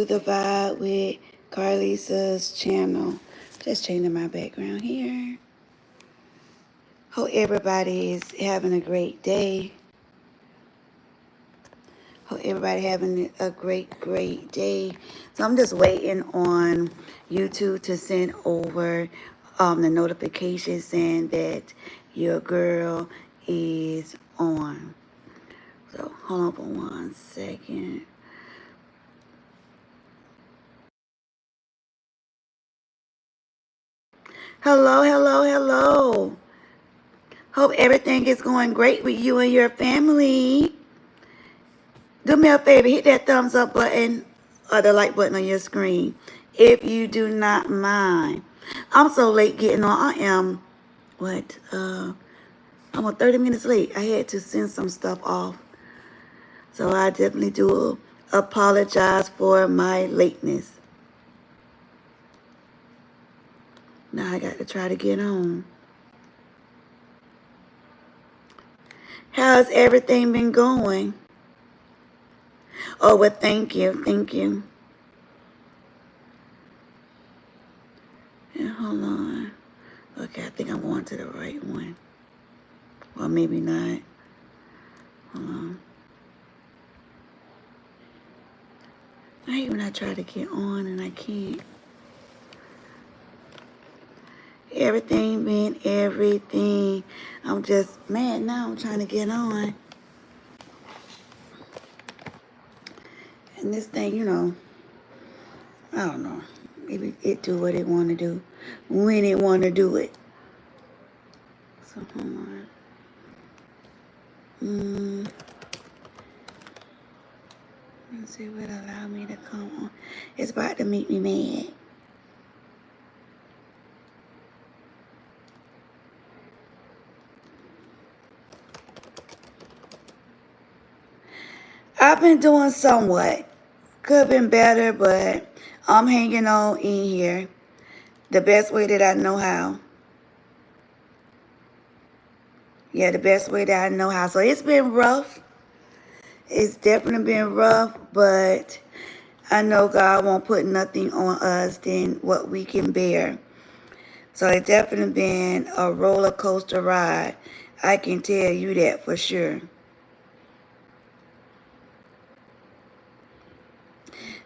to the Vibe with Karlisa's channel. Just changing my background here. Hope everybody is having a great day. Hope everybody having a great day. So I'm just waiting on YouTube to send over the notification saying that your girl is on. So hold on for 1 second. Hello. Hope everything is going great with you and your family. Do me a favor, hit that thumbs up button or the like button on your screen if you do not mind. I'm so late getting on. I am, I'm 30 minutes late. I had to send some stuff off. So I definitely do apologize for my lateness. Now I got to try to get on. How's everything been going? Oh, well, thank you. Yeah, hold on. Okay, I think I'm going to the right one. Well, maybe not. Hold on. I hate when I try to get on and I can't. Everything. I'm just mad now. I'm trying to get on. And this thing, I don't know. Maybe it do what it want to do when it want to do it. So, hold on. Let's see what allow me to come on. It's about to make me mad. I've been doing somewhat. Could have been better, but I'm hanging on in here the best way that I know how. Yeah, the best way that I know how. So it's been rough. It's definitely been rough, but I know God won't put nothing on us than what we can bear. So it's definitely been a roller coaster ride. I can tell you that for sure.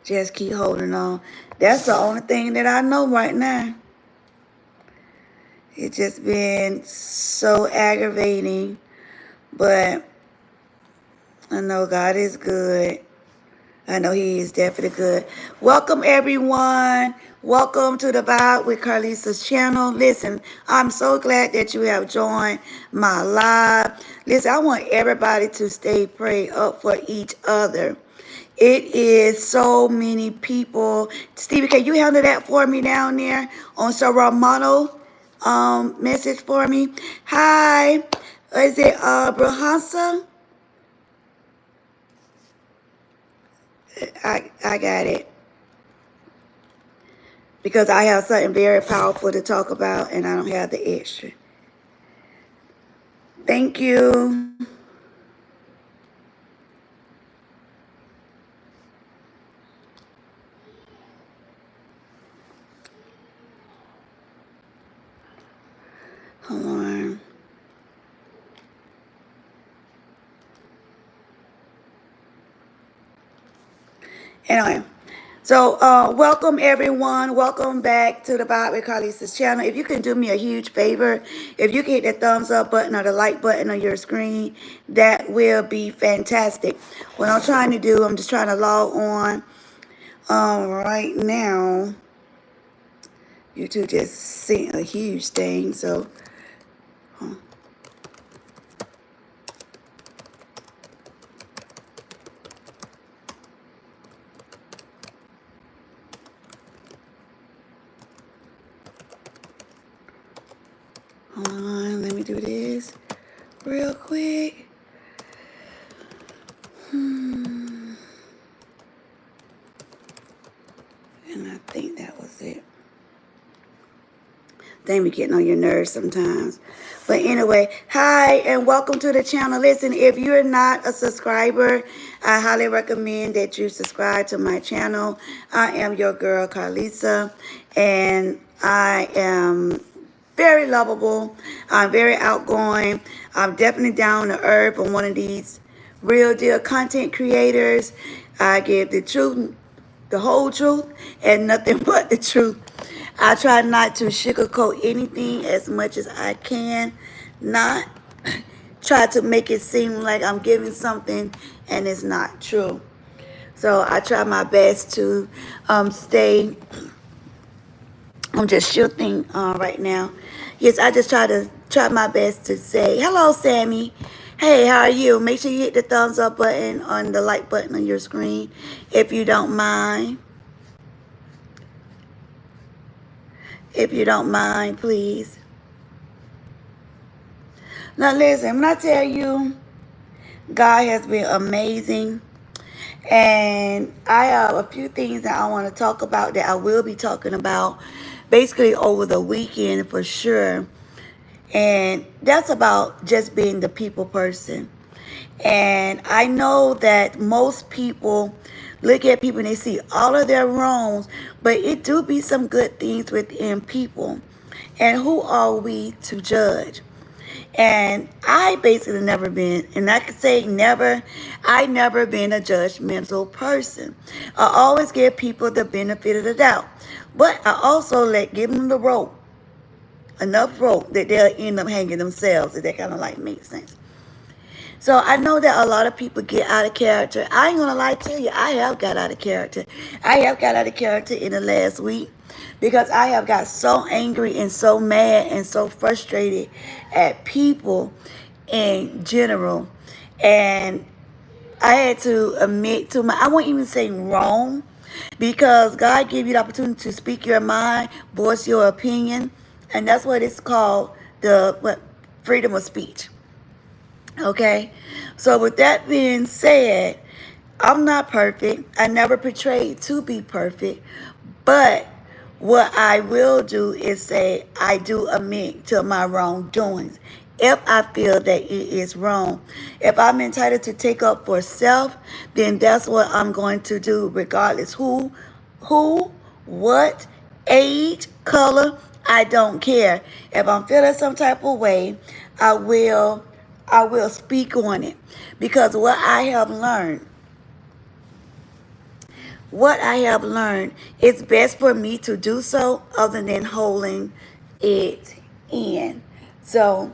Just keep holding on. That's the only thing that I know right now. It's just been so aggravating, but I know God is good. I know He is definitely good. Welcome, everyone. Welcome to the Vibe with Karlisa's channel. Listen, I'm so glad that you have joined my live. Listen, I want everybody to stay prayed up for each other. It is so many people. Stevie, can you handle that for me down there on Romano message for me? Hi. Is it Brahansa? I got it. Because I have something very powerful to talk about and I don't have the extra. Thank you. Hold on. Anyway, so welcome everyone. Welcome back to the Vibe with Karlisa's channel. If you can do me a huge favor, if you can hit that thumbs up button or the like button on your screen, that will be fantastic. What I'm trying to do, I'm just trying to log on right now. YouTube just sent a huge thing, so hold on, let me do this real quick. And I think that was it. They be getting on your nerves sometimes. But anyway, hi and welcome to the channel. Listen, if you're not a subscriber, I highly recommend that you subscribe to my channel. I am your girl, Karlisa, and I am very lovable. I'm very outgoing. I'm definitely down to earth. I'm one of these real deal content creators. I give the truth, the whole truth, and nothing but the truth. I try not to sugarcoat anything as much as I can. Not try to make it seem like I'm giving something and it's not true. So I try my best to stay. I'm just shooting right now. Yes, I just try my best to say hello, Sammy. Hey, how are you? Make sure you hit the thumbs up button on the like button on your screen if you don't mind. If you don't mind, please. Now listen, when I tell you God has been amazing, and I have a few things that I want to talk about that I will be talking about basically over the weekend for sure. And that's about just being the people person. And I know that most people look at people and they see all of their wrongs, but it do be some good things within people. And who are we to judge? And I basically never been, and I could say never, I never been a judgmental person. I always give people the benefit of the doubt. But I also give them the rope, enough rope that they'll end up hanging themselves, if that kind of like makes sense. So I know that a lot of people get out of character. I ain't gonna lie to you, I have got out of character. I have got out of character in the last week because I have got so angry and so mad and so frustrated at people in general. And I had to admit to I won't even say wrong, because God gave you the opportunity to speak your mind, voice your opinion, and that's what it's called, freedom of speech. Okay, so with that being said, I'm not perfect. I never portrayed to be perfect, but what I will do is say I do admit to my wrongdoings if I feel that it is wrong. If I'm entitled to take up for self, then that's what I'm going to do, regardless who, what, age, color. I don't care. If I'm feeling some type of way, I will speak on it, because what I have learned, it's best for me to do so other than holding it in. So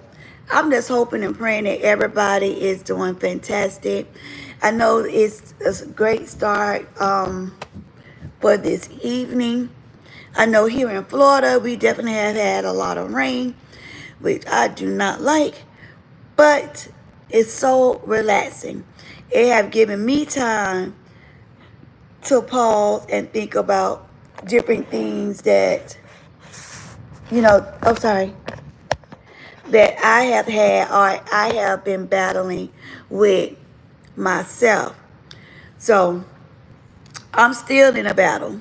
I'm just hoping and praying that everybody is doing fantastic. I know it's a great start for this evening. I know here in Florida, we definitely have had a lot of rain, which I do not like, but it's so relaxing. It have given me time to pause and think about different things that, that I have had or I have been battling with myself. So I'm still in a battle.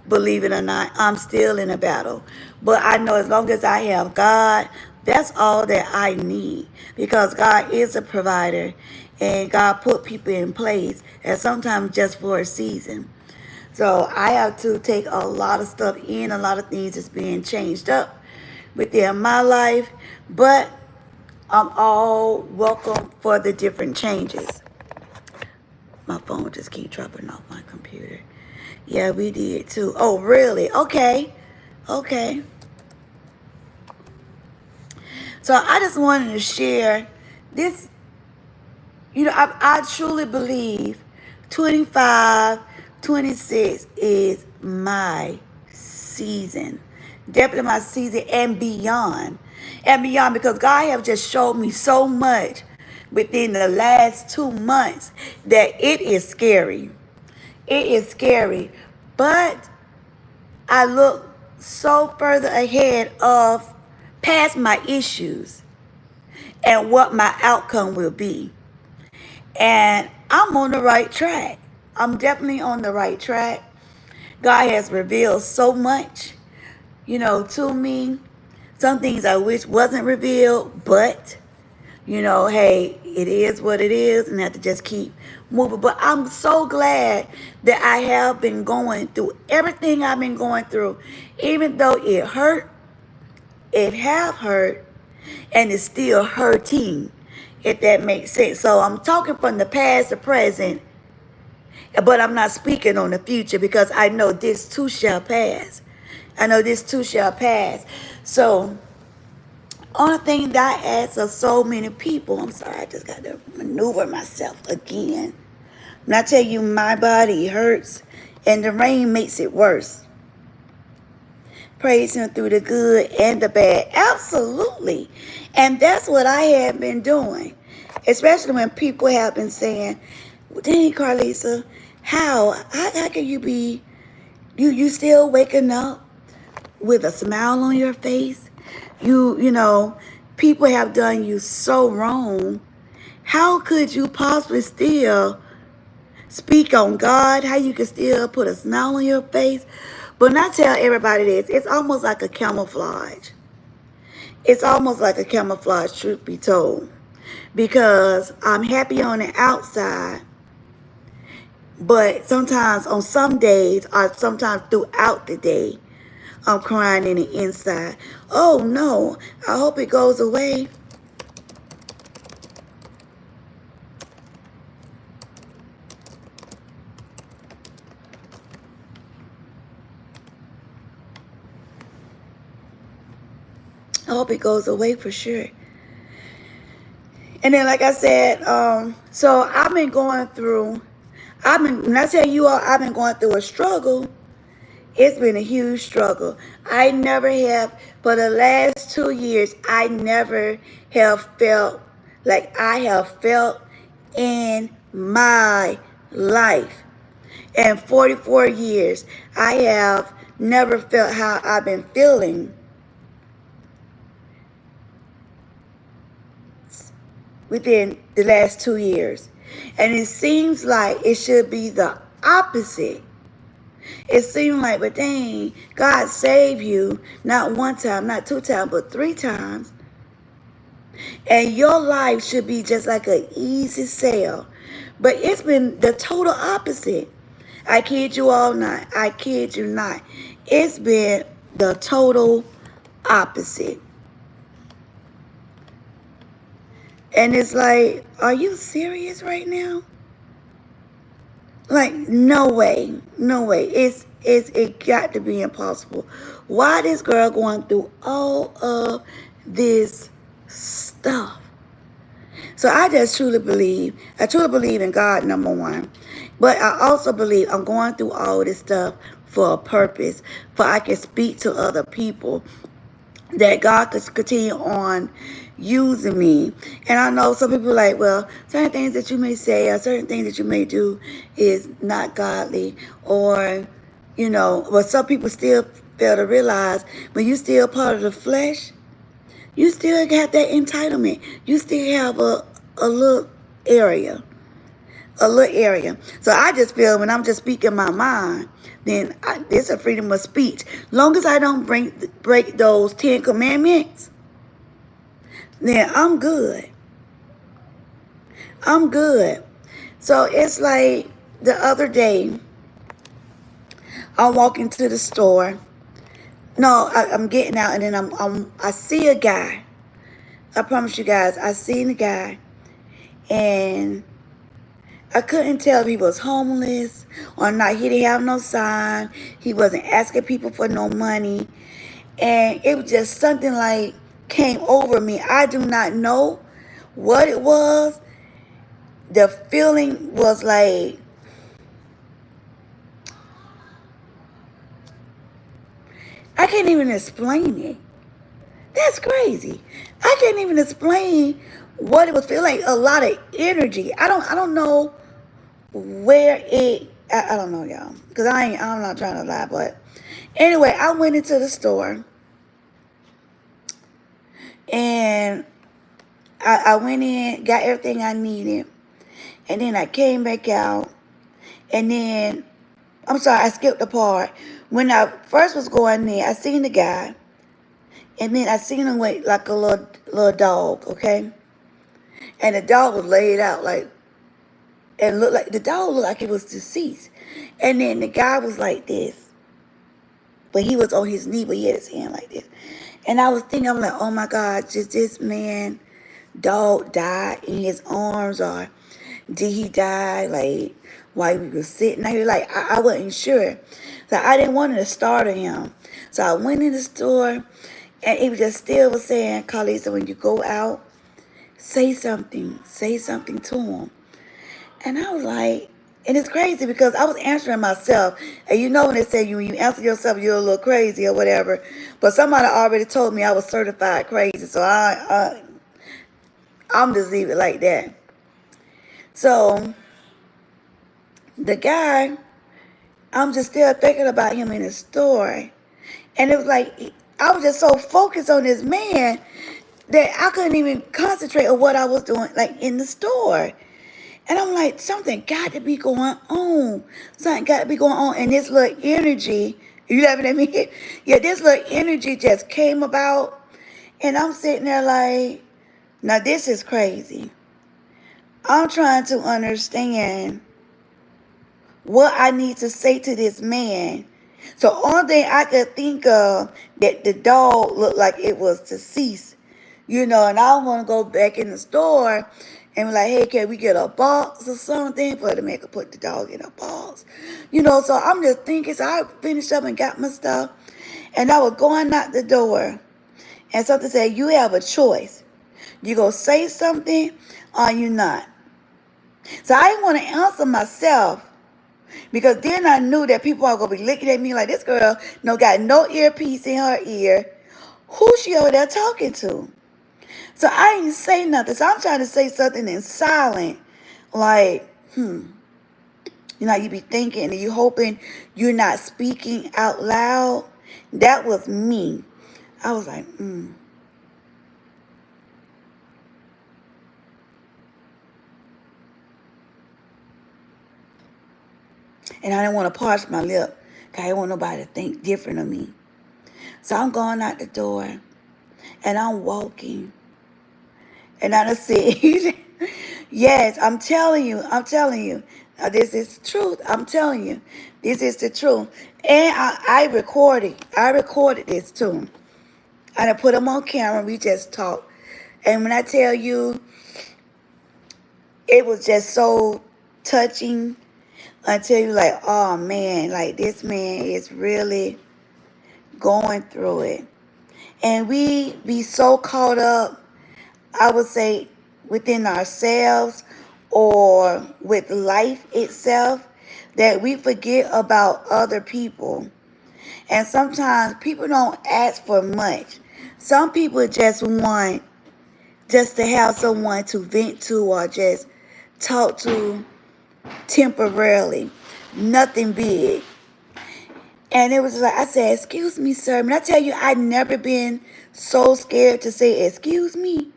Believe it or not, I'm still in a battle. But I know as long as I have God, that's all that I need. Because God is a provider. And God put people in place. And sometimes just for a season. So I have to take a lot of stuff in. A lot of things is being changed up within my life. But I'm all welcome for the different changes. My phone just keep dropping off my computer. Yeah, we did too. Oh, really? Okay. Okay. So I just wanted to share this. I truly believe 25, 26 is my season. Definitely my season and beyond. And beyond, because God have just showed me so much within the last 2 months that it is scary. It is scary. But I look so further ahead of past my issues and what my outcome will be. And I'm on the right track. I'm definitely on the right track. God has revealed so much, to me. Some things I wish wasn't revealed, but you know, hey, it is what it is, and I have to just keep moving. But I'm so glad that I have been going through everything I've been going through, even though it hurt, it have hurt, and it's still hurting, if that makes sense. So I'm talking from the past, the present, but I'm not speaking on the future because I know this too shall pass. I know this too shall pass. So only thing that I ask of so many people, I'm sorry, I just got to maneuver myself again. When I tell you my body hurts and the rain makes it worse. Praise him through the good and the bad. Absolutely. And that's what I have been doing. Especially when people have been saying, well, dang, Karlisa, how can you be, you still waking up with a smile on your face? You know, people have done you so wrong. How could you possibly still speak on God? How you can still put a smile on your face? But not tell everybody this. It's almost like a camouflage. It's almost like a camouflage, truth be told. Because I'm happy on the outside, but sometimes on some days or sometimes throughout the day, I'm crying in the inside. Oh no, I hope it goes away. I hope it goes away for sure. And then, like I said, so I've been going through, when I tell you all, I've been going through a struggle. It's been a huge struggle. I never have, for the last 2 years, I never have felt like I have felt in my life. In 44 years, I have never felt how I've been feeling within the last 2 years. And it seems like it should be the opposite. It seemed like, but dang, God saved you not one time, not 2 times, but 3 times. And your life should be just like an easy sail. But it's been the total opposite. I kid you all not. I kid you not. It's been the total opposite. And it's like, are you serious right now? Like, no way. No way. It got to be impossible. Why this girl going through all of this stuff? So I truly believe in God, number one. But I also believe I'm going through all this stuff for a purpose. For I can speak to other people, that God could continue on using me. And I know some people are like, well, certain things that you may say or certain things that you may do is not godly, or, you know, but some people still fail to realize when you still part of the flesh, you still got that entitlement. You still have a little area. A little area. So I just feel when I'm just speaking my mind, then it's a freedom of speech. Long as I don't break those 10 commandments, then I'm good. I'm good. So it's like the other day, I'm walking to the store. No, I'm getting out, and then I see a guy. I promise you guys, I seen a guy, and I couldn't tell if he was homeless or not. He didn't have no sign. He wasn't asking people for no money. And it was just something like came over me. I do not know what it was. The feeling was like, I can't even explain it. That's crazy. I can't even explain what it was feeling like. A lot of energy. I don't know where I don't know, y'all, because I'm not trying to lie. But anyway, I went into the store, and I went in, got everything I needed, and then I came back out, and then I'm sorry, I skipped the part. When I first was going there, I seen the guy, And then I seen him with like a little dog, okay? And the dog was laid out like, and looked like, the dog looked like it was deceased. And then the guy was like this. But he was on his knee, but he had his hand like this. And I was thinking, I'm like, oh my God, just this man, dog died in his arms, or did he die like while we were sitting out here? Like, I wasn't sure. So I didn't want to startle him. So I went in the store, and it was just still was saying, Karlisa, when you go out, say something to him. And I was like, and it's crazy because I was answering myself. And you know when they say when you answer yourself, you're a little crazy or whatever. But somebody already told me I was certified crazy. So I'm just leave it like that. So the guy, I'm just still thinking about him in the store. And it was like, I was just so focused on this man that I couldn't even concentrate on what I was doing, like in the store. And I'm like, something got to be going on. Something got to be going on. And this little energy, you laughing at me? Yeah, this little energy just came about. And I'm sitting there like, now this is crazy. I'm trying to understand what I need to say to this man. So only thing I could think of, that the dog looked like it was deceased. And I want to go back in the store and be like, hey, can we get a box or something for the man to put the dog in a box? So I'm just thinking, so I finished up and got my stuff, and I was going out the door, and something said, you have a choice. You go say something or you not. So I didn't want to answer myself, because then I knew that people are going to be looking at me like, this girl got no earpiece in her ear. Who's she over there talking to? So I didn't say nothing. So I'm trying to say something in silent. Like, you be thinking and you hoping you're not speaking out loud. That was me. I was like, And I didn't want to parch my lip, because I didn't want nobody to think different of me. So I'm going out the door, and I'm walking. And I done said, yes, I'm telling you. Now, this is the truth. I'm telling you. This is the truth. And I recorded this too. I done put them on camera. We just talked. And when I tell you, it was just so touching. I tell you, like, oh man, like this man is really going through it. And we be so caught up, I would say, within ourselves or with life itself, that we forget about other people. And sometimes people don't ask for much. Some people just want just to have someone to vent to or just talk to temporarily. Nothing big. And it was like, I said, excuse me, sir. And I tell you, I'd never been so scared to say, excuse me.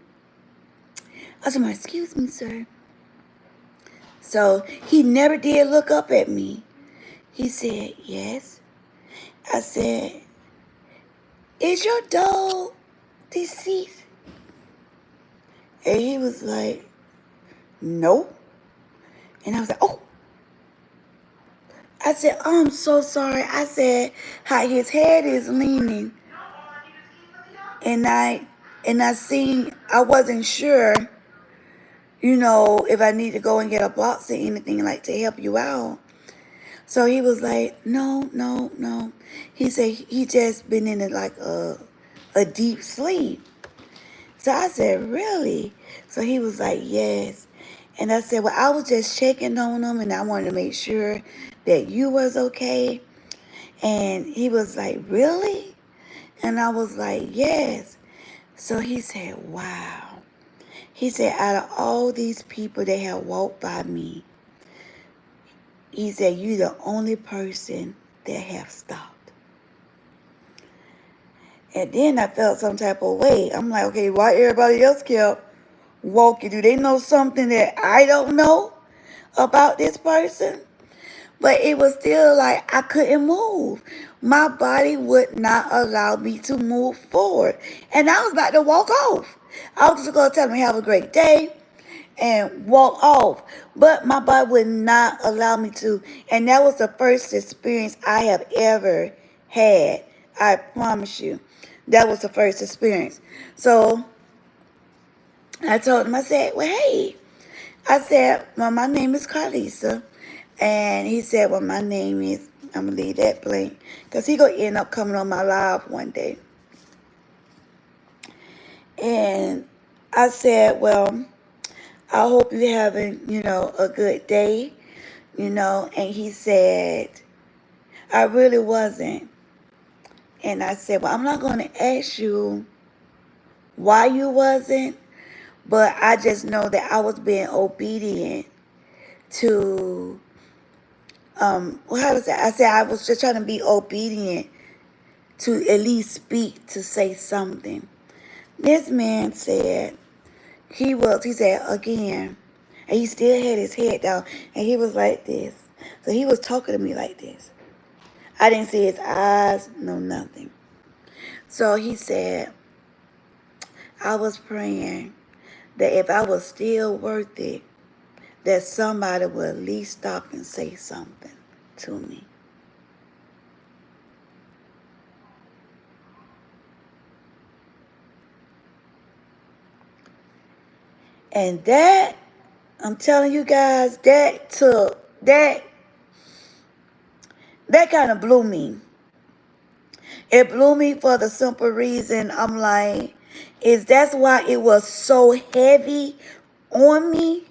I said, excuse me, sir. So he never did look up at me. He said, yes. I said, is your dog deceased? And he was like, no. And I was like, oh. I said, oh, I'm so sorry. I said, how his head is leaning. And I seen, I wasn't sure, if I need to go and get a box or anything like to help you out. So he was like, no. He said he just been in like a deep sleep. So I said, really? So he was like, yes. And I said, well, I was just checking on him, and I wanted to make sure that you was okay. And he was like, really? And I was like, yes. So he said, wow. He said, out of all these people that have walked by me, he said, you the only person that have stopped. And then I felt some type of way. I'm like, okay, why everybody else kept walking? Do they know something that I don't know about this person? But it was still like I couldn't move. My body would not allow me to move forward. And I was about to walk off. I was just going to tell him, have a great day and walk off. But my body would not allow me to. And that was the first experience I have ever had. I promise you. That was the first experience. So I told him, I said, well, hey. I said, well, my name is Karlisa. And he said, well, my name is, I'm going to leave that blank. Because he going to end up coming on my live one day. And I said, well, I hope you're having, a good day, And he said, I really wasn't. And I said, well, I'm not going to ask you why you wasn't, but I just know that I was being obedient to, well, how was that? I said I was just trying to be obedient to at least speak, to say something. This man said, he said again, and he still had his head down, and he was like this. So he was talking to me like this. I didn't see his eyes, no nothing. So he said, I was praying that if I was still worth it, that somebody would at least stop and say something to me. And that, I'm telling you guys, that kind of blew me. It blew me for the simple reason, I'm like, that's why it was so heavy on me?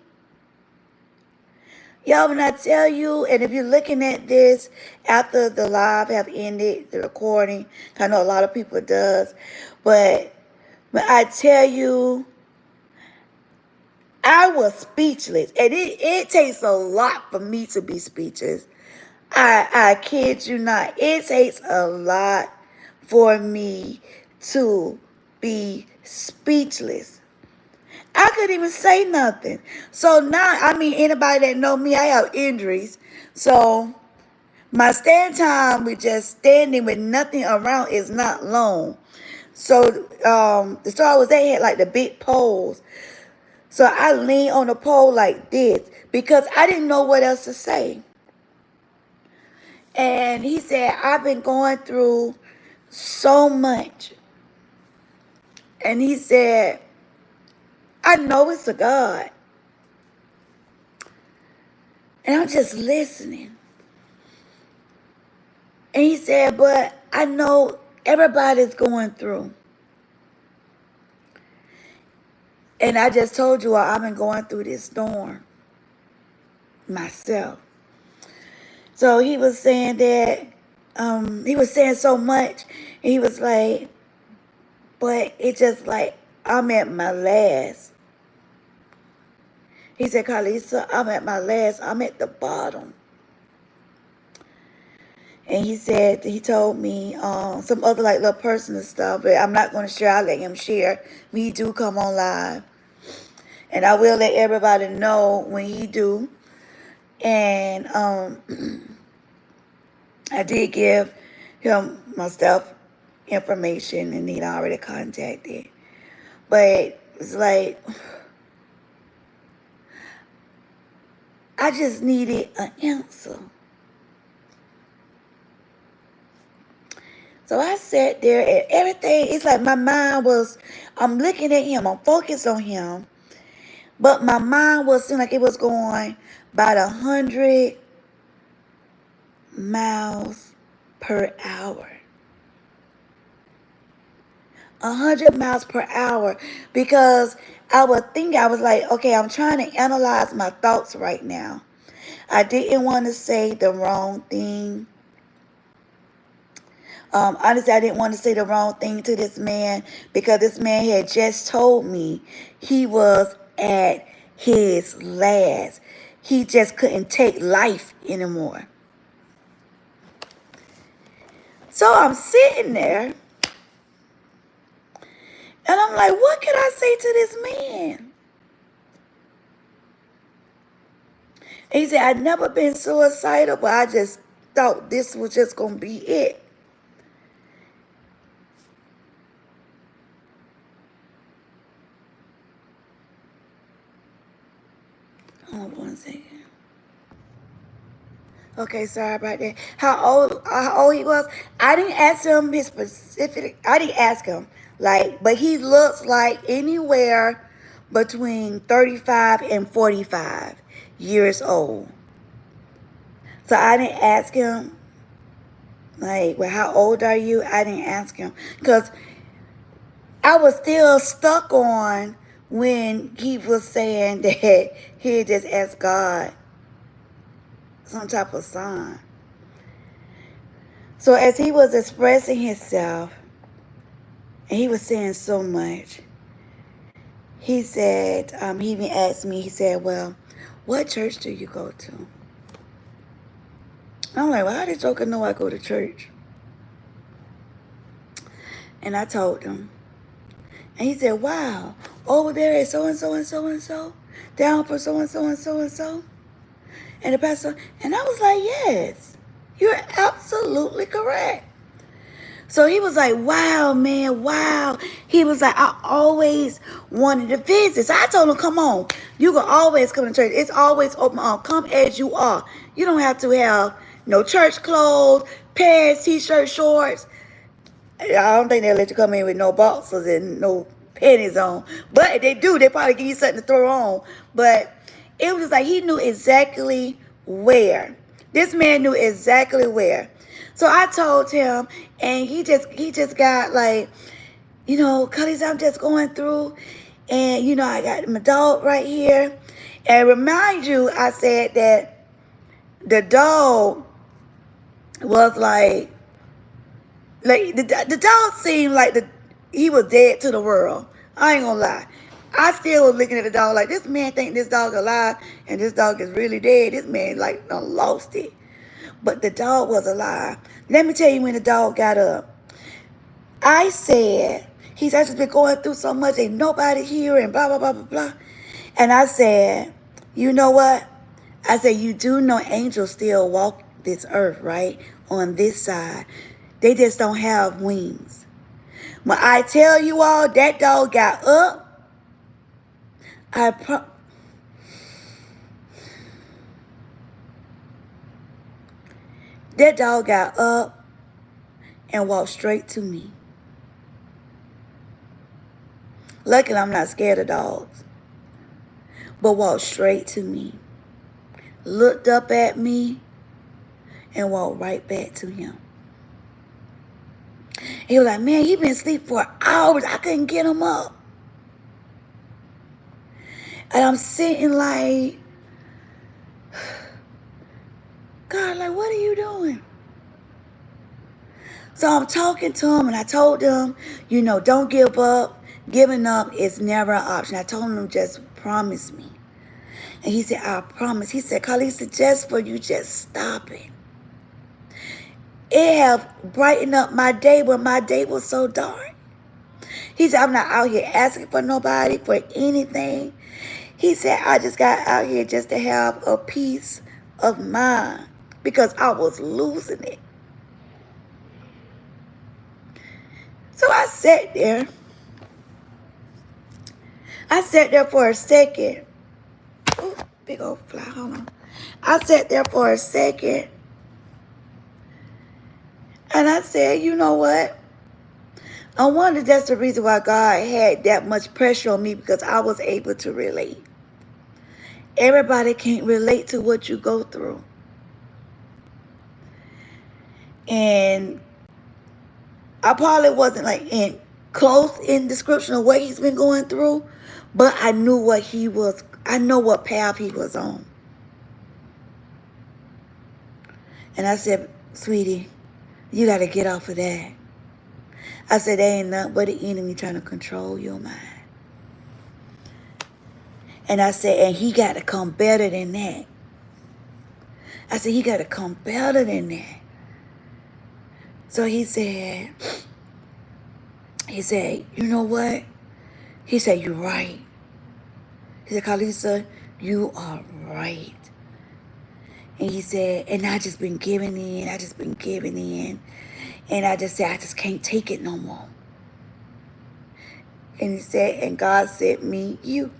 Y'all, when I tell you, and if you're looking at this after the live have ended, the recording, I know a lot of people does, but when I tell you, I was speechless. And it takes a lot for me to be speechless. I kid you not. It takes a lot for me to be speechless. I couldn't even say nothing. So now, anybody that know me, I have injuries. So my stand time with just standing with nothing around is not long. So the store I was at had like the big poles. So I leaned on the pole like this because I didn't know what else to say. And he said, I've been going through so much. And he said, I know it's a God. And I'm just listening. And he said, but I know everybody's going through. And I just told you I've been going through this storm myself. So he was saying that, he was saying so much. And he was like, but it just like, I'm at my last. He said, Karlisa, I'm at my last. I'm at the bottom. And he said, he told me some other like little personal stuff, but I'm not going to share. I'll let him share. We do come on live. And I will let everybody know when he do. And I did give him my stuff information, and he'd already contacted. But it's like, I just needed an answer. So I sat there and everything, it's like my mind was, I'm looking at him, I'm focused on him. But my mind was seemed like it was going about 100 miles per hour. 100 miles per hour, because I was like, okay, I'm trying to analyze my thoughts right now. I didn't want to say the wrong thing. Honestly, I didn't want to say the wrong thing to this man, because this man had just told me he was at his last. He just couldn't take life anymore. So I'm sitting there, and I'm like, what can I say to this man? And he said, I'd never been suicidal, but I just thought this was just going to be it. Hold on 1 second. Okay, sorry about that. How old he was? I didn't ask him his specific. I didn't ask him but he looks like anywhere between 35 and 45 years old. So I didn't ask him well, how old are you? I didn't ask him because I was still stuck on when he was saying that he just asked God some type of sign. So as he was expressing himself, and he was saying so much, he said, he even asked me, he said, well, what church do you go to? I'm like, well, how did Joker know I go to church? And I told him. And he said, wow, over there is so-and-so and so-and-so, down for so-and-so and so-and-so. And the pastor, and I was like, yes, you're absolutely correct. So he was like, wow, man, wow. He was like, I always wanted to visit. So I told him, come on. You can always come to church. It's always open on. Come as you are. You don't have to have no church clothes, pants, t-shirts, shorts. I don't think they'll let you come in with no boxers and no panties on. But if they do, they probably give you something to throw on. But it was just like he knew exactly where. This man knew exactly where. So I told him, and he just got Karlisa, I'm just going through, and I got my dog right here. And remind you, I said that the dog was the dog seemed like he was dead to the world. I ain't gonna lie. I still was looking at the dog like this man think this dog alive and this dog is really dead. This man done lost it. But the dog was alive. Let me tell you when the dog got up. I said, he's actually been going through so much, ain't nobody here and blah, blah, blah, blah, blah. And I said, you know what? I said, you do know angels still walk this earth, right? On this side. They just don't have wings. When I tell you all that dog got up, that dog got up and walked straight to me. Luckily, I'm not scared of dogs. But walked straight to me. Looked up at me and walked right back to him. He was like, man, he been asleep for hours. I couldn't get him up. And I'm sitting like, God, what are you doing? So I'm talking to him, and I told him, don't give up. Giving up is never an option. I told him, just promise me. And he said, I promise. He said, Karlisa, just for you, just stop it. It have brightened up my day when my day was so dark. He said, I'm not out here asking for nobody for anything. He said, I just got out here just to have a peace of mind because I was losing it. So I sat there. I sat there for a second. Oh, big old fly, hold on. I sat there for a second. And I said, you know what? I wonder that's the reason why God had that much pressure on me, because I was able to relate. Everybody can't relate to what you go through. And I probably wasn't close in description of what he's been going through, but I knew I know what path he was on. And I said, sweetie, you got to get off of that. I said, there ain't nothing but the enemy trying to control your mind. And I said, and he got to come better than that. I said, he got to come better than that. So he said, you know what? He said, you're right. He said, Karlisa, you are right. And he said, and I just been giving in. I just been giving in. And I just said, I just can't take it no more. And he said, and God sent me you.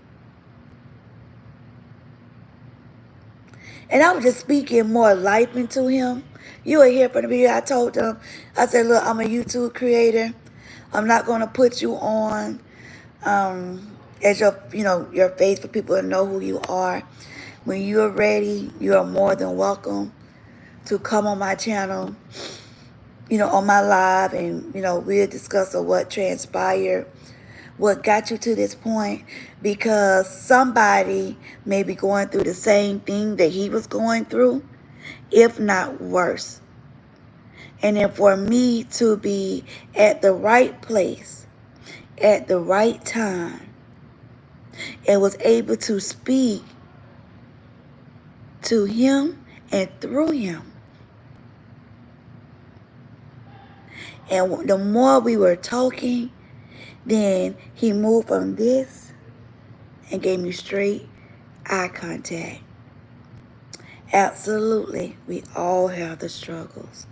And I was just speaking more life into him. You will hear from the video. I told him, I said, look, I'm a YouTube creator. I'm not going to put you on as your face for people to know who you are. When you're ready, you are more than welcome to come on my channel, on my live, and, we'll discuss what transpired, what got you to this point, because somebody may be going through the same thing that he was going through, if not worse. And then for me to be at the right place, at the right time, and was able to speak to him and through him. And the more we were talking, then he moved from this and gave me straight eye contact. Absolutely, we all have the struggles.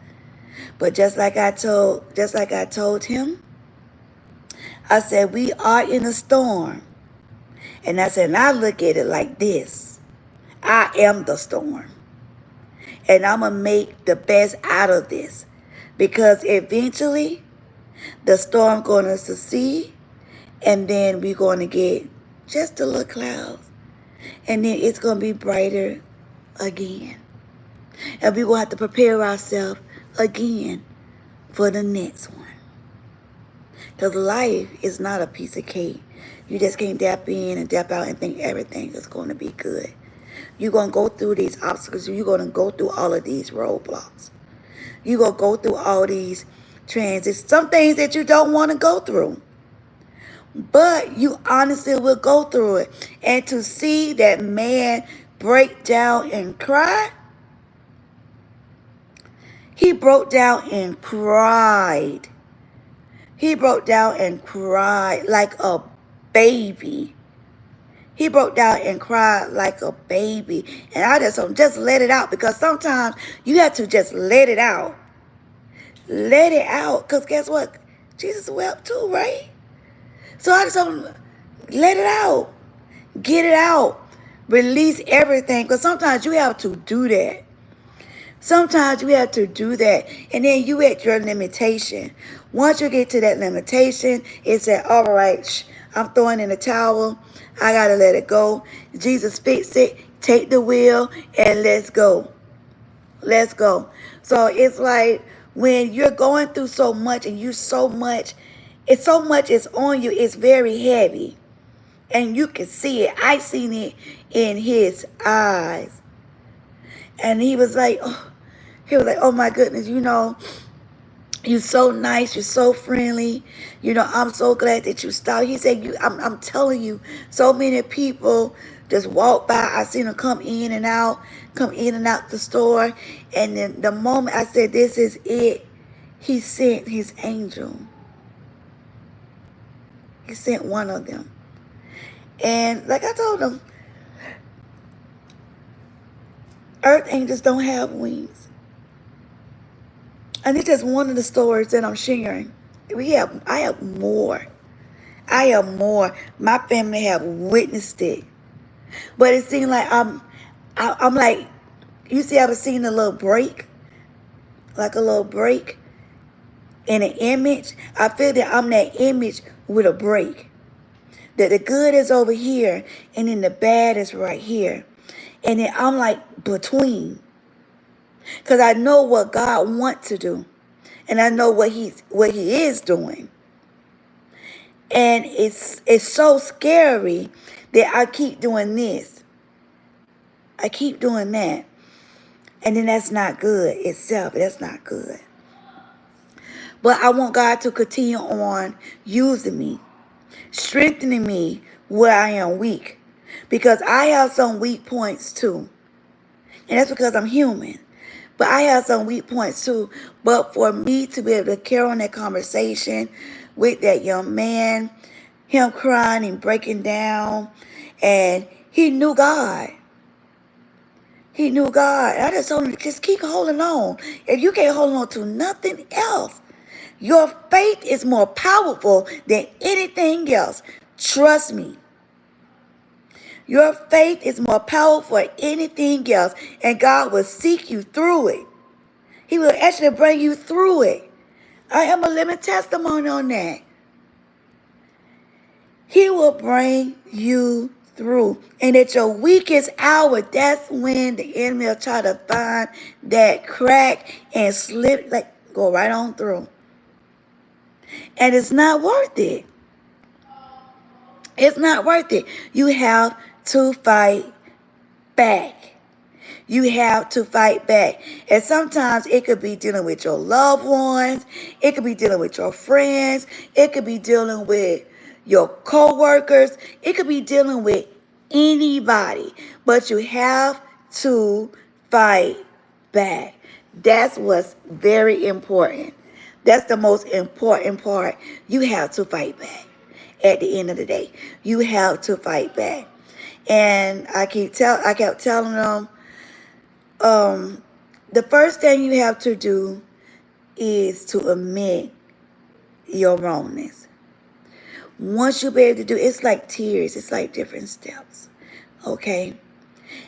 But just like I told him, I said, we are in a storm. And I said, and I look at it like this. I am the storm. And I'm going to make the best out of this. Because eventually, the storm going to succeed. And then we're going to get just a little clouds. And then it's going to be brighter again. And we're going to have to prepare ourselves again for the next one. Because life is not a piece of cake. You just can't dap in and dap out and think everything is going to be good. You're going to go through these obstacles. You're going to go through all of these roadblocks. You're going to go through all these transits. Some things that you don't want to go through. But you honestly will go through it. And to see that man break down and cry, he broke down and cried. He broke down and cried like a baby. He broke down and cried like a baby. And I just let it out, because sometimes you have to just let it out. Let it out. Because guess what? Jesus wept too, right? So I just let it out. Get it out. Release everything. Because sometimes you have to do that. Sometimes you have to do that. And then you at your limitation. Once you get to that limitation, it's that, all right, I'm throwing in the towel. I got to let it go. Jesus fix it. Take the wheel and let's go. Let's go. So it's like when you're going through so much and it's so much is on you, it's very heavy. And you can see it. I seen it in his eyes. And he was like, oh my goodness, you're so nice, you're so friendly. I'm so glad that you stopped. He said, I'm telling you, so many people just walk by. I seen them come in and out the store. And then the moment I said, this is it, he sent his angel. He sent one of them. And like I told him, earth angels don't have wings. And it's just one of the stories that I'm sharing. I have more. I have more. My family have witnessed it. But it seemed like I'm like, you see, I've seen a little break. Like a little break in an image. I feel that I'm that image with a break. That the good is over here and then the bad is right here. And then I'm like between. Because I know what God wants to do. And I know what he is doing. And it's so scary that I keep doing this. I keep doing that. And then that's not good itself. That's not good. But I want God to continue on using me. Strengthening me where I am weak. Because I have some weak points too. And that's because I'm human. But I have some weak points too. But for me to be able to carry on that conversation with that young man, him crying and breaking down, and he knew God. He knew God. I just told him to just keep holding on. If you can't hold on to nothing else, your faith is more powerful than anything else. Trust me. Your faith is more powerful than anything else, and God will seek you through it. He will actually bring you through it. I am a living testimony on that. He will bring you through. And at your weakest hour, that's when the enemy will try to find that crack and slip, like go right on through. And it's not worth it. It's not worth it. You have to fight back. You have to fight back. And sometimes it could be dealing with your loved ones. It could be dealing with your friends. It could be dealing with your co-workers. It could be dealing with anybody. But you have to fight back. That's what's very important. That's the most important part. You have to fight back. At the end of the day, you have to fight back. And I kept telling them, the first thing you have to do is to admit your wrongness. Once you be able to do it, it's like tiers. It's like different steps. Okay?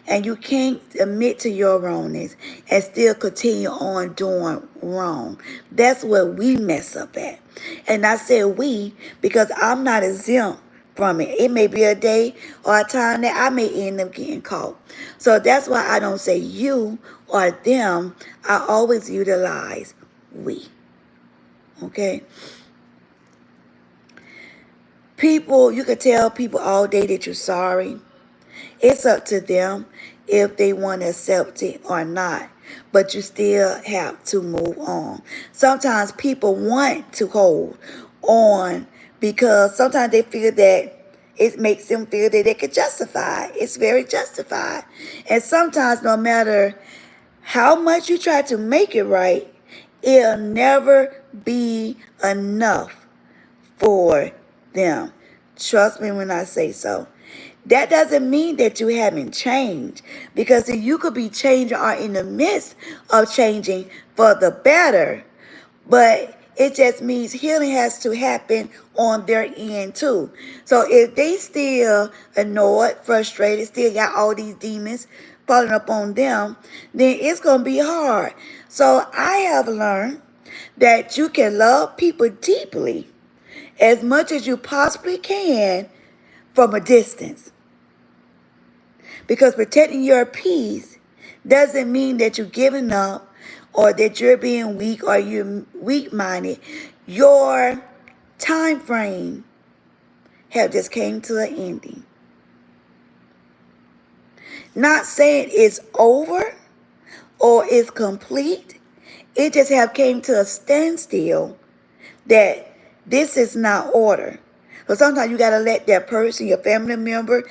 And you can't admit to your wrongness and still continue on doing wrong. That's where we mess up at. And I said we because I'm not exempt from it. It may be a day or a time that I may end up getting caught. So that's why I don't say you or them. I always utilize we. Okay? People, you can tell people all day that you're sorry. It's up to them if they want to accept it or not. But you still have to move on. Sometimes people want to hold on because sometimes they feel that it makes them feel that they can justify. It's very justified. And sometimes no matter how much you try to make it right, it'll never be enough for them. Trust me when I say so. That doesn't mean that you haven't changed, because you could be changing or in the midst of changing for the better, but it just means healing has to happen on their end too. So if they still annoyed, frustrated, still got all these demons falling up on them, then it's going to be hard. So I have learned that you can love people deeply as much as you possibly can from a distance. Because protecting your peace doesn't mean that you're giving up or that you're being weak or you're weak-minded. Your time frame have just came to an ending. Not saying it's over or it's complete. It just have came to a standstill that this is not order. So sometimes you got to let that person, your family member,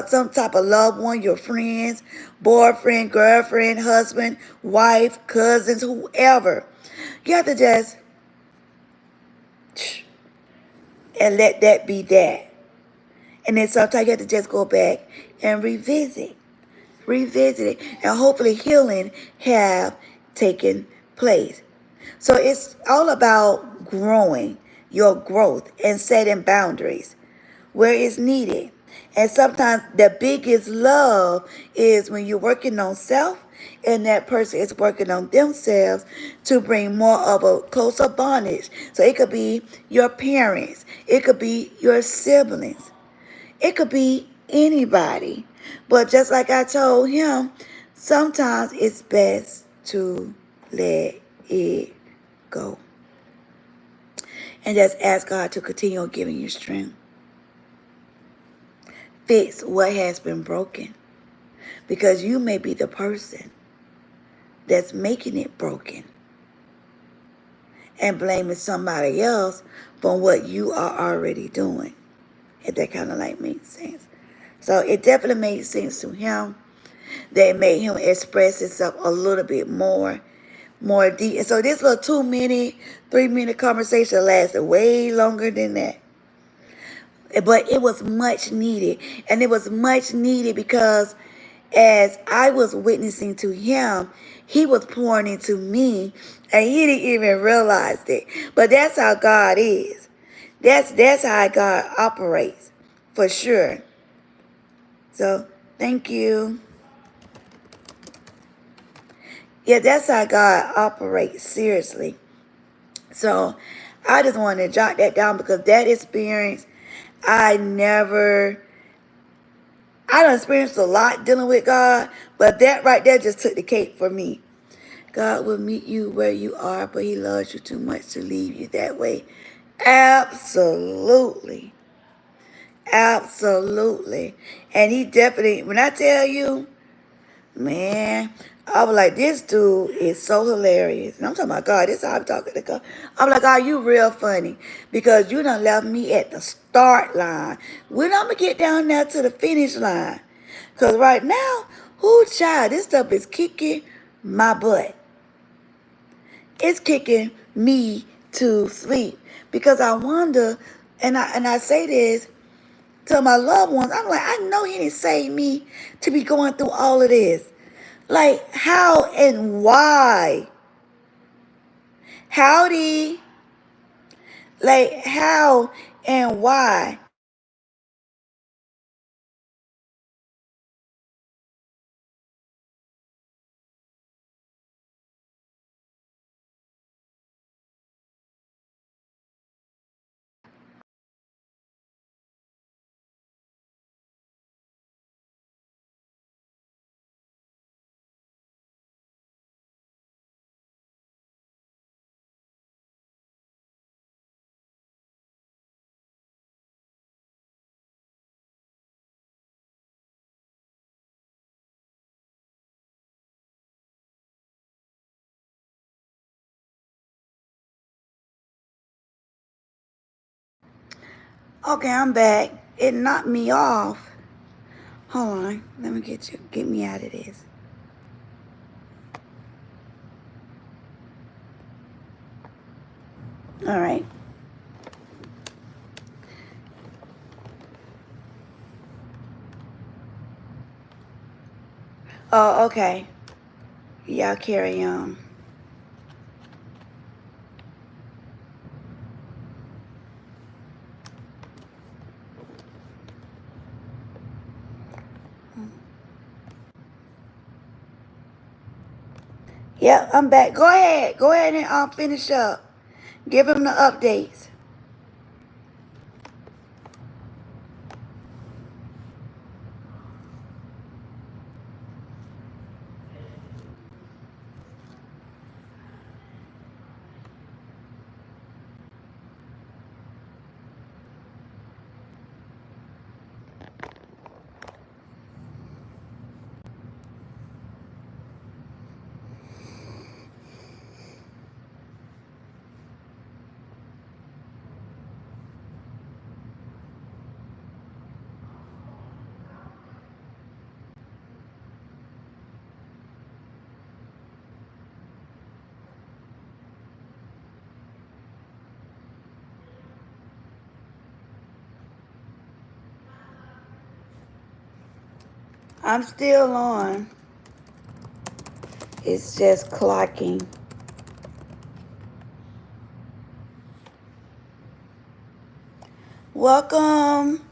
some type of loved one, your friends, boyfriend, girlfriend, husband, wife, cousins, whoever. You have to just and let that be that. And then sometimes you have to just go back and revisit it, and hopefully healing have taken place. So it's all about growing, your growth, and setting boundaries where it's needed. And sometimes the biggest love is when you're working on self and that person is working on themselves to bring more of a closer bondage. So it could be your parents. It could be your siblings. It could be anybody. But just like I told him, sometimes it's best to let it go. And just ask God to continue on giving you strength. Fix what has been broken. Because you may be the person that's making it broken. And blaming somebody else for what you are already doing. If that kind of like makes sense. So it definitely made sense to him. That made him express himself a little bit more deep. And so this little 2-minute, 3-minute conversation lasted way longer than that. But it was much needed. And it was much needed because as I was witnessing to him, he was pouring into me, and he didn't even realize it. But that's how God is. That's how God operates, for sure. So thank you. Yeah, that's how God operates, seriously. So I just wanted to jot that down because that experience, I don't experience a lot dealing with God, but that right there just took the cake for me. God will meet you where you are, but he loves you too much to leave you that way. Absolutely. Absolutely. And he definitely, when I tell you, man, I was like, this dude is so hilarious. And I'm talking about God. This is how I'm talking to God. I'm like, God, you real funny. Because you done left me at the start line. When I'm going to get down there to the finish line? Because right now, child, this stuff is kicking my butt. It's kicking me to sleep. Because I wonder, and I say this to my loved ones, I'm like, I know he didn't save me to be going through all of this. Like, how and why? Howdy. Like, how and why? Okay, I'm back. It knocked me off. Hold on. Let me get me out of this. All right. Oh, okay. Y'all carry on. Yep, I'm back. Go ahead. Go ahead and finish up. Give them the updates. I'm still on. It's just clocking. Welcome.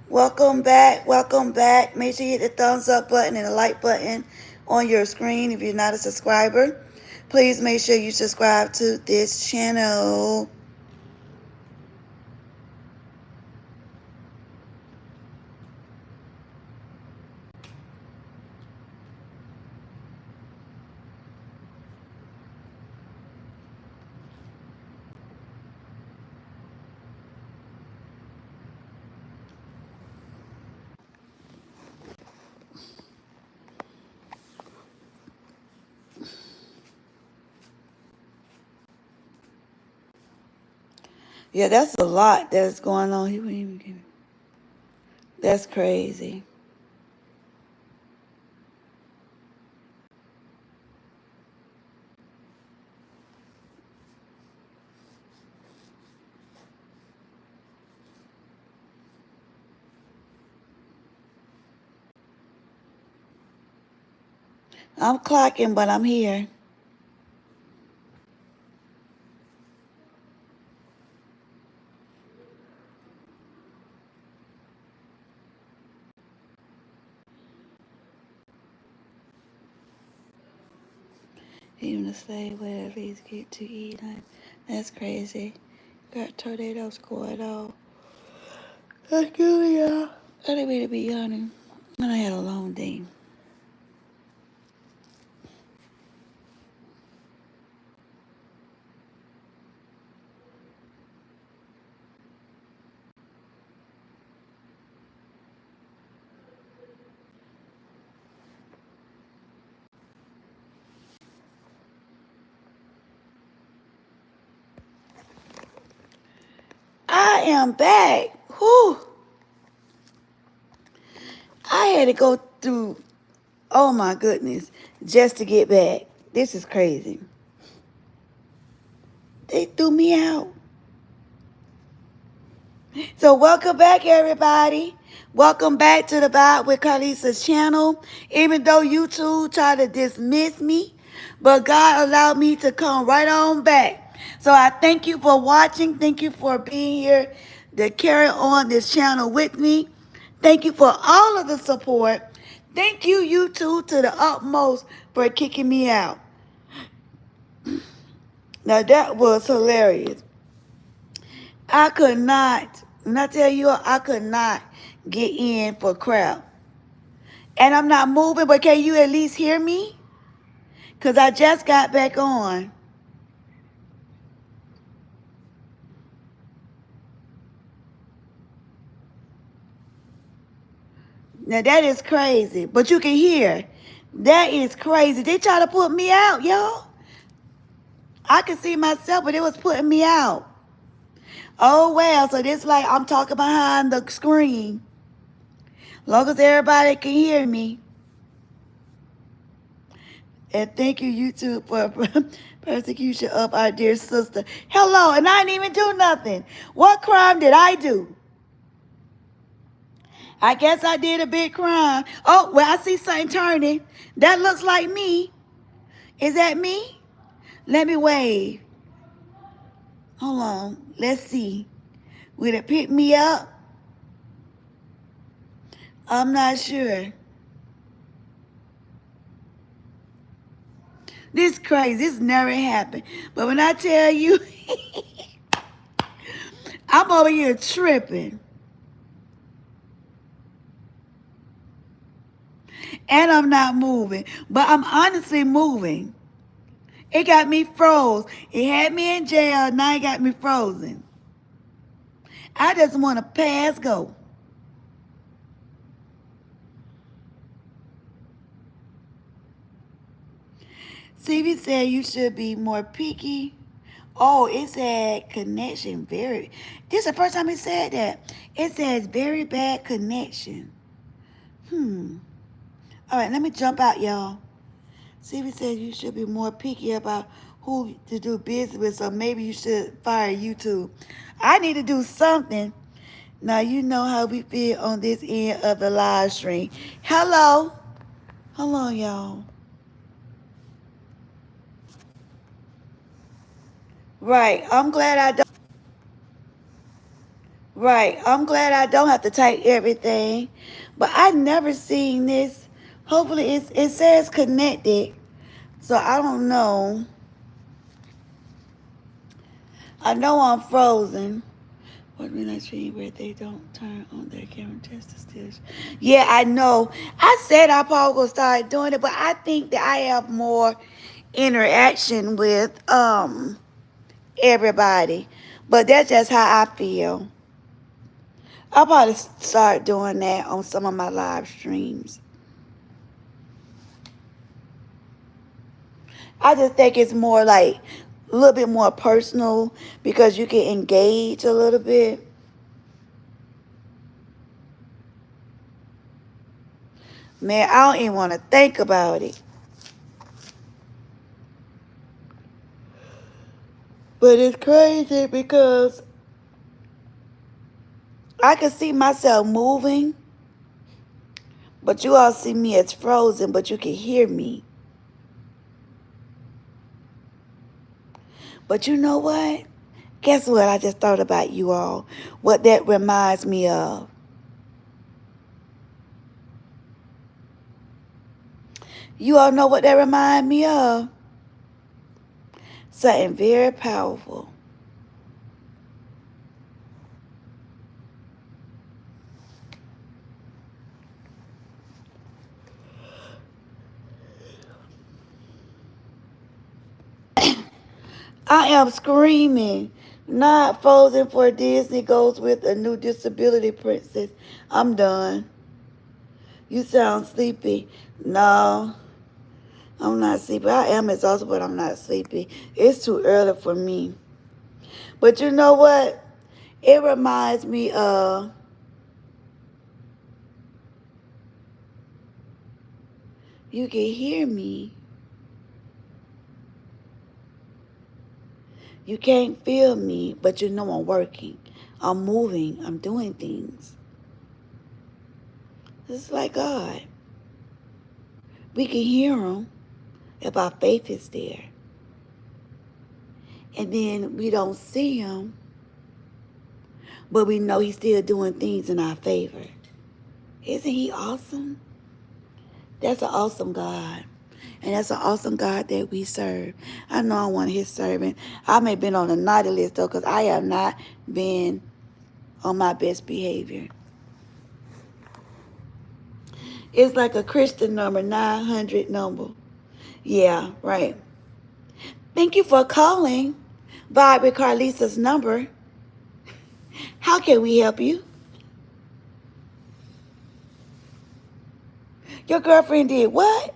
Welcome back. Welcome back. Make sure you hit the thumbs up button and the like button on your screen if you're not a subscriber. Please make sure you subscribe to this channel. Yeah, that's a lot that's going on. He wouldn't even give me. That's crazy. I'm clocking, but I'm here. Even the slave would at least get to eat. That's crazy. Got tornadoes going on. That's good, y'all. I didn't mean to be yawning. And I had a long day. I am back. Whew. I had to go through, oh my goodness, just to get back. This is crazy. They threw me out. So welcome back, everybody. Welcome back to the Vibe with Karlisa's channel. Even though YouTube tried to dismiss me, but God allowed me to come right on back. So I thank you for watching. Thank you for being here to carry on this channel with me. Thank you for all of the support. Thank you, YouTube, to the utmost for kicking me out. Now that was hilarious. I could not, when I tell you, I could not get in for crap. And I'm not moving, but can you at least hear me? Because I just got back on. Now that is crazy, but you can hear. That is crazy. They try to put me out, y'all. I can see myself, but it was putting me out. Oh, well, so this like I'm talking behind the screen. Long as everybody can hear me. And thank you, YouTube, for persecution of our dear sister. Hello, and I didn't even do nothing. What crime did I do? I guess I did a big crime. Oh, well, I see something turning. That looks like me. Is that me? Let me wave. Hold on. Let's see. Will it pick me up? I'm not sure. This is crazy. This never happened. But when I tell you, I'm over here tripping. And I'm not moving. But I'm honestly moving. It got me froze. It had me in jail. Now it got me frozen. I just want to pass go. CV said you should be more picky. Oh, it said connection very. This is the first time it said that. It says very bad connection. All right, let me jump out, y'all. CV said you should be more picky about who to do business with, so maybe you should fire YouTube. I need to do something. Now you know how we feel on this end of the live stream. Hello. Hello, y'all. Right. I'm glad I don't. Right. I'm glad I don't have to type everything. But I never seen this. Hopefully it says connected. So I don't know. I know I'm frozen. What when I stream where they don't turn on their camera test to still. Yeah, I know. I said I probably gonna start doing it, but I think that I have more interaction with everybody. But that's just how I feel. I'll probably start doing that on some of my live streams. I just think it's more like a little bit more personal because you can engage a little bit. Man, I don't even want to think about it. But it's crazy because I can see myself moving, but you all see me as frozen, but you can hear me. But you know what? Guess what? I just thought about you all. What that reminds me of. You all know what that reminds me of? Something very powerful. I am screaming. Not Frozen for Disney goes with a new disability princess. I'm done. You sound sleepy. No, I'm not sleepy. I am exhausted, but I'm not sleepy. It's too early for me. But you know what? It reminds me of you can hear me. You can't feel me, but you know I'm working. I'm moving. I'm doing things. It's like God. We can hear him if our faith is there. And then we don't see him, but we know he's still doing things in our favor. Isn't he awesome? That's an awesome God. And that's an awesome God that we serve. I know I'm one of his servants. I may have been on the naughty list, though, because I have not been on my best behavior. It's like a Christian number, 900 number. Yeah, right. Thank you for calling Vibe with Karlisa's number. How can we help you? Your girlfriend did what?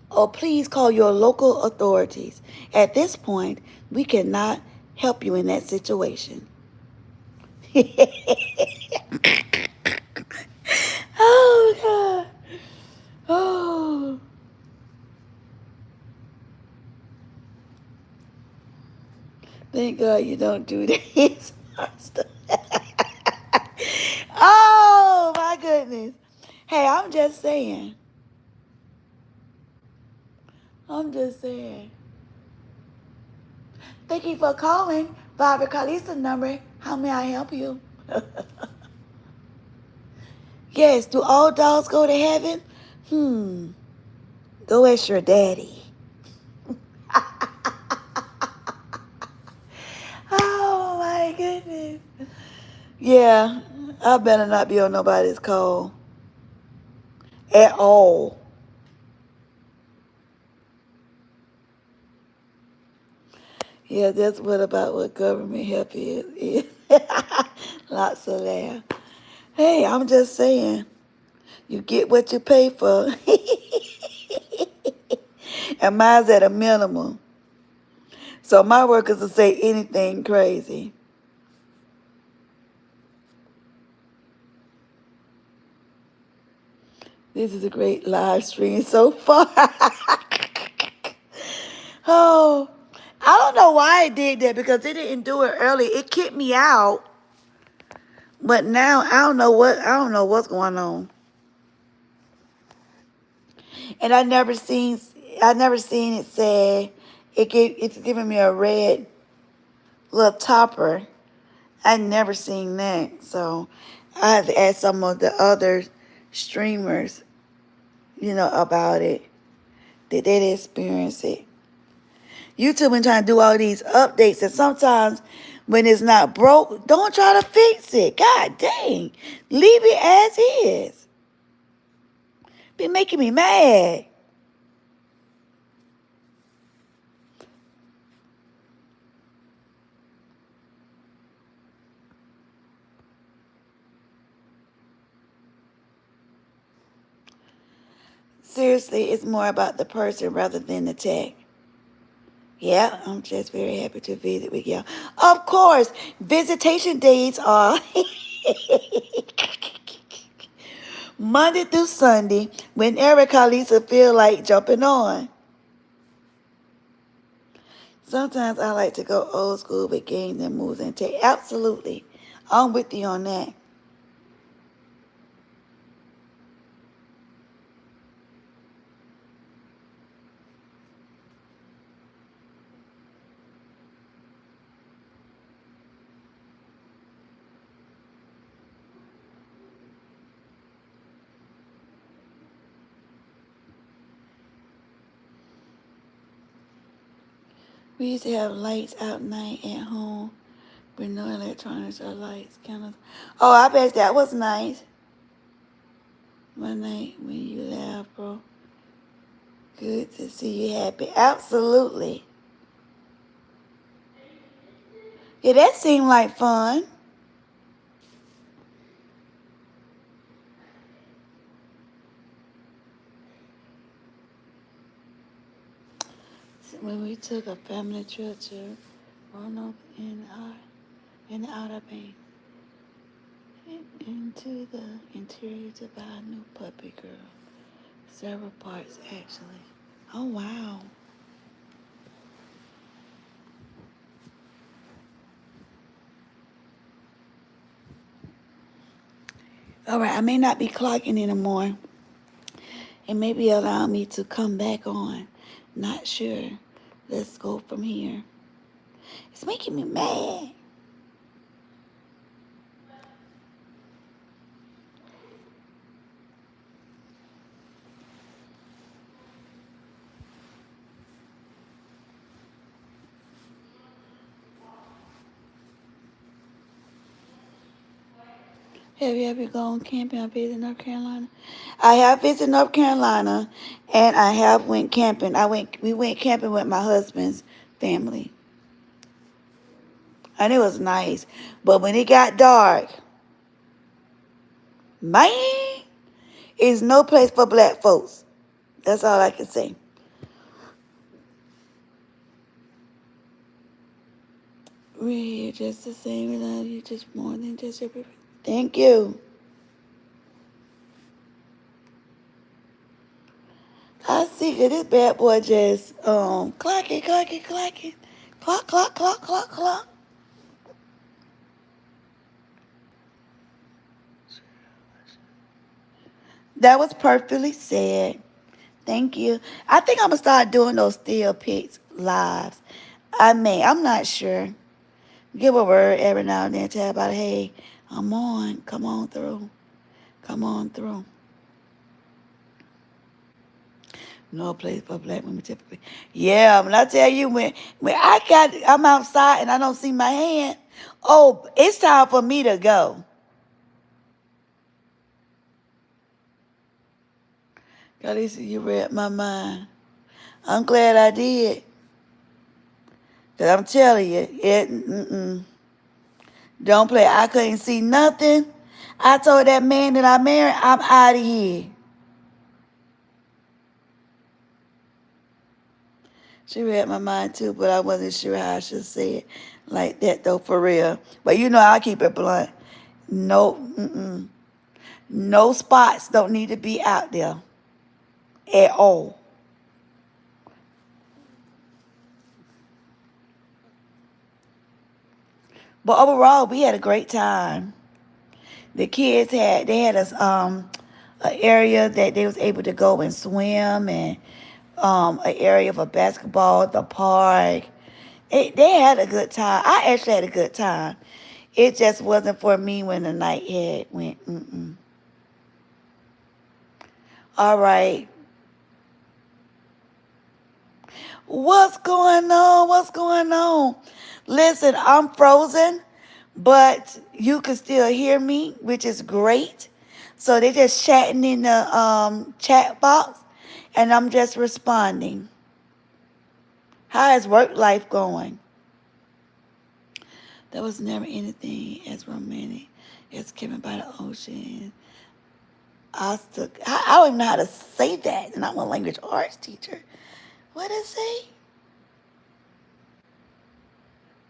Oh, please call your local authorities. At this point, we cannot help you in that situation. Oh, God. Oh. Thank God you don't do this. Oh, my goodness. Hey, I'm just saying. I'm just saying. Thank you for calling Barbara Karlisa number. How may I help you? Yes, do all dogs go to heaven? Go ask your daddy. Oh my goodness. Yeah, I better not be on nobody's call. At all. Yeah, that's what government help is. Lots of laugh. Hey, I'm just saying, you get what you pay for. And mine's at a minimum. So my workers will say anything crazy. This is a great live stream so far. Oh, I don't know why it did that because it didn't do it early. It kicked me out. But now I don't know what's going on. And I never seen it say it's giving me a red little topper. I never seen that. So I have to ask some of the other streamers, about it. Did they experience it? YouTube been trying to do all these updates, and sometimes when it's not broke, don't try to fix it. God dang. Leave it as is. Be making me mad. Seriously, it's more about the person rather than the tech. Yeah, I'm just very happy to visit with y'all. Of course, visitation days are Monday through Sunday whenever Karlisa feel like jumping on. Sometimes I like to go old school with games and moves and tech. Absolutely. I'm with you on that. We used to have lights out night at home with no electronics or lights. Kind of. Oh, I bet that was nice. One night when you laugh, bro. Good to see you happy. Absolutely. Yeah, that seemed like fun. When we took a family trip to Roanoke in the Outer Banks. Into the interior to buy a new puppy girl. Several parts, actually. Oh, wow. All right, I may not be clocking anymore. It may be allowing me to come back on. Not sure. Let's go from here. It's making me mad. Have you ever gone camping or visited North Carolina? I have visited North Carolina, and I have went camping. We went camping with my husband's family, and it was nice. But when it got dark, man, it's no place for black folks. That's all I can say. We're here just the same. We love you just more than just your. Thank you. I see that this bad boy just clacking, clacking, clacking. Clock, clock, clock, clock, clock. That was perfectly said. Thank you. I think I'm gonna start doing those still pics lives. I may, I'm not sure. Give a word every now and then. Tell everybody, hey, I'm on. Come on through. Come on through. No place for black women typically. Yeah, when I tell you when I'm outside and I don't see my hand, oh, it's time for me to go. Karlisa, you read my mind. I'm glad I did. Cause I'm telling you, don't play. I couldn't see nothing. I told that man that I married, I'm out of here. She read my mind too, but I wasn't sure how I should say it like that though, for real. But you know, I keep it blunt. No, no spots don't need to be out there at all. But overall, we had a great time. The kids had us an area that they was able to go and swim, and an area for basketball, the park. They had a good time. I actually had a good time. It just wasn't for me when the night had went. All right. What's going on? What's going on? Listen, I'm frozen, but you can still hear me, which is great. So they're just chatting in the chat box, and I'm just responding. How is work life going? There was never anything as romantic as camping by the ocean. I don't even know how to say that, and I'm a language arts teacher. What does it say?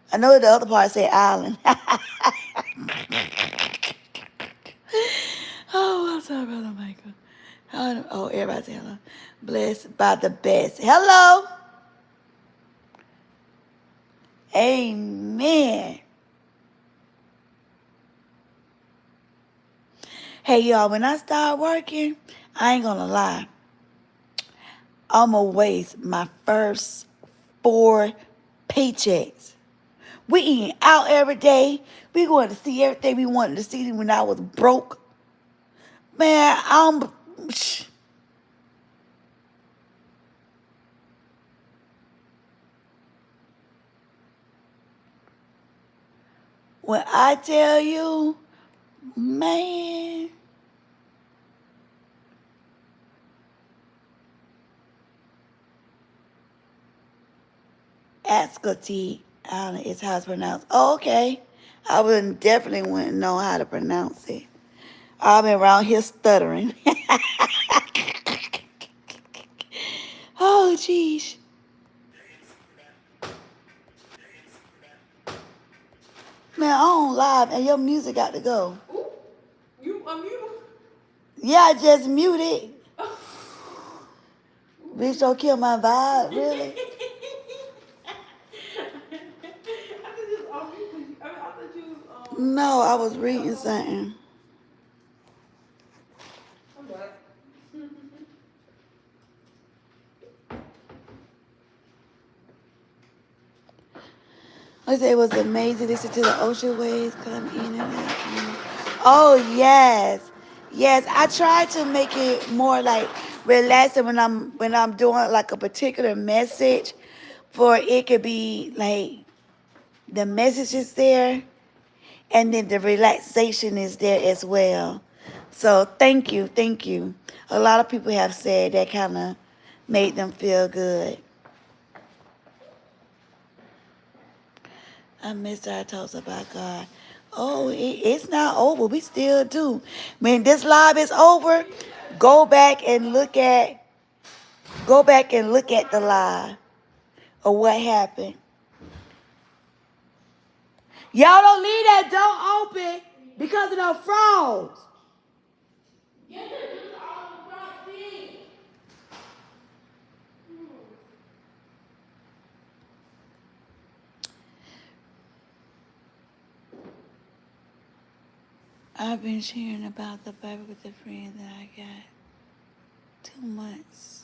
I know the other part say island. Oh, I'm sorry, Brother Michael. Oh, everybody say hello. Blessed by the best. Hello. Amen. Hey, y'all, when I start working, I ain't gonna lie. I'm gonna waste my first 4 paychecks. We eating out every day. We going to see everything we wanted to see when I was broke. Man, When I tell you, man, Ascoti, I don't know, it's how it's pronounced. Oh, okay. I would definitely wouldn't know how to pronounce it. I've been around here stuttering. Oh, jeez. Man, I on live and your music got to go. Ooh, you unmute. Yeah, I just muted. Bitch, don't kill my vibe, really? No, I was reading something. I'm back. I said it was amazing. Listen to the ocean waves come in and out. Oh yes, yes. I try to make it more like relaxing when I'm doing like a particular message, for it could be like the message is there, and then the relaxation is there as well. So thank you, thank you. A lot of people have said that kind of made them feel good. I miss our talks about God. Oh, it's not over. We still do. When this live is over, go back and look at the live or what happened. Y'all don't leave that door open because of the frogs. I've been sharing about the Bible with a friend that I got 2 months.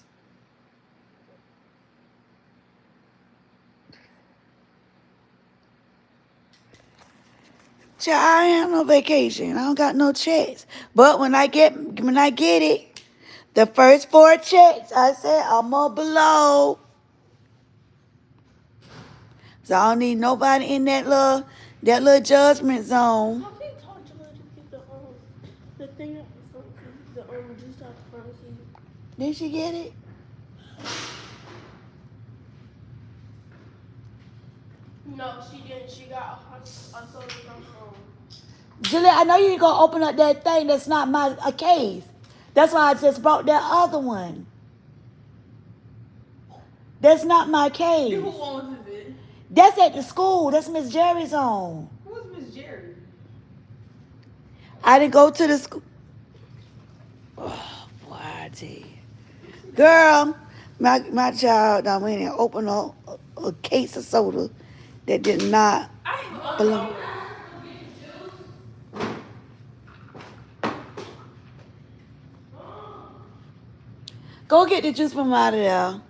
Child, I ain't have no vacation. I don't got no checks. But when I get it, the first 4 checks, I said I'm gonna blow. So I don't need nobody in that little judgment zone. How can you talk to her to get the thing out the front seat, the juice out the front seat? Did she get it? No, she didn't. She got a soda from home. Juliet, I know you ain't gonna open up that thing that's not a case. That's why I just brought that other one. That's not my case. Who owns it? That's at the school. That's Miss Jerry's own. Who's Miss Jerry? I didn't go to the school. Oh, boy, I tell you. Girl, my child done went and opened a case of soda that did not belong. Go get the juice from out of there.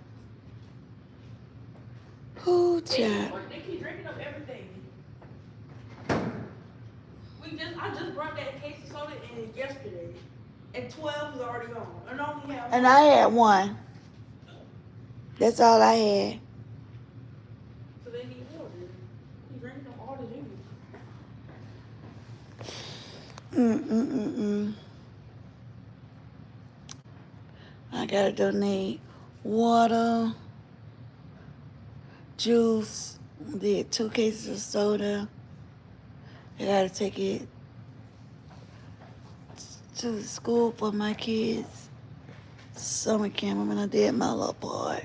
Who, child? They keep drinking up everything. I just brought that case of soda in yesterday, and 12 is already gone. And I only have. And I had one. That's all I had. So they need more. He's drinking up all the juice. I gotta donate water, juice, did 2 cases of soda. I gotta take it to the school for my kids. Summer camp, I'm gonna did my little part.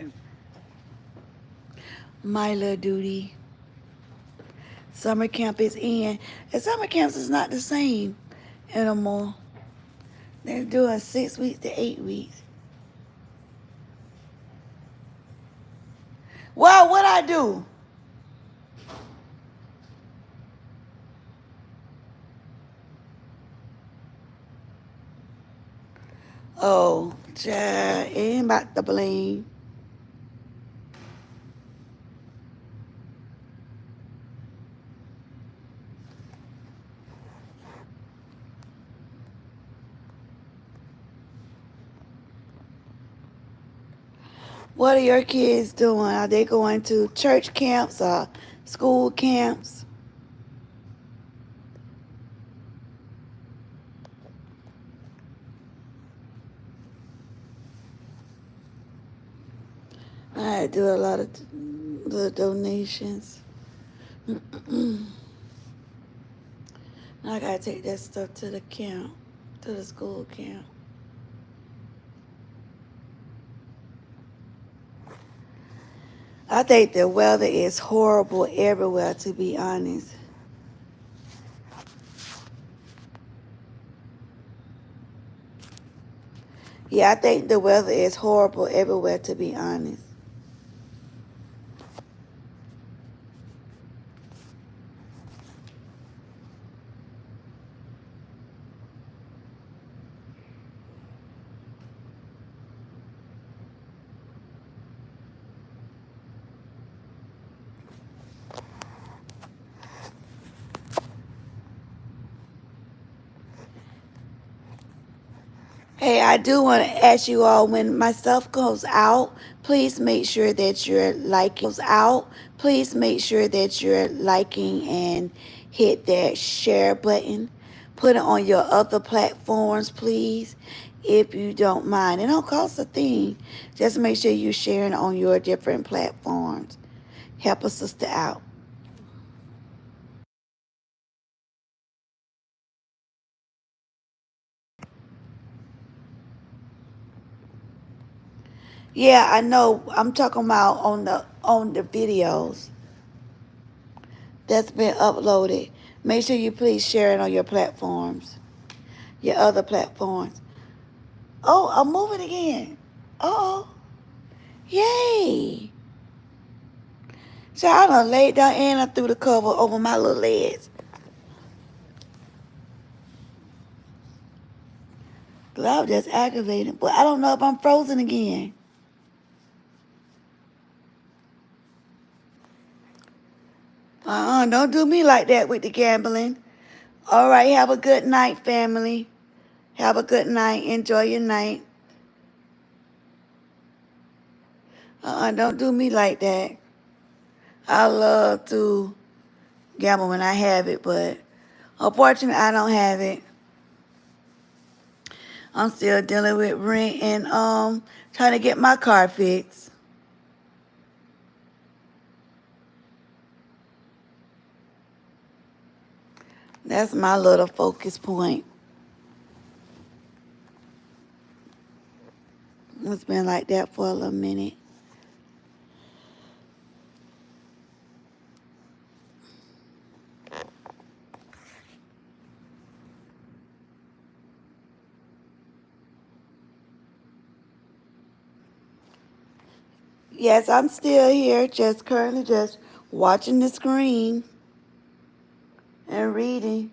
My little duty. Summer camp is in. And summer camps is not the same anymore. They're doing 6 weeks to 8 weeks. Well, what I do? Oh, child, ain't about to blame. What are your kids doing? Are they going to church camps or school camps? I do a lot of the donations. I gotta take that stuff to the camp, to the school camp. I think the weather is horrible everywhere, to be honest. Yeah, I think the weather is horrible everywhere, to be honest. Hey, I do want to ask you all, when my stuff goes out, please make sure that you're liking and hit that share button. Put it on your other platforms, please, if you don't mind. It don't cost a thing. Just make sure you're sharing on your different platforms. Help a sister out. Yeah, I know. I'm talking about on the videos that's been uploaded. Make sure you please share it on your platforms, your other platforms. Oh, I'm moving again. Oh, yay. So I done laid down and I threw the cover over my little legs. I was just aggravated, but I don't know if I'm frozen again. Don't do me like that with the gambling. All right, have a good night, family. Have a good night. Enjoy your night. Don't do me like that. I love to gamble when I have it, but unfortunately, I don't have it. I'm still dealing with rent and trying to get my car fixed. That's my little focus point. It's been like that for a little minute. Yes, I'm still here, just currently just watching the screen and reading.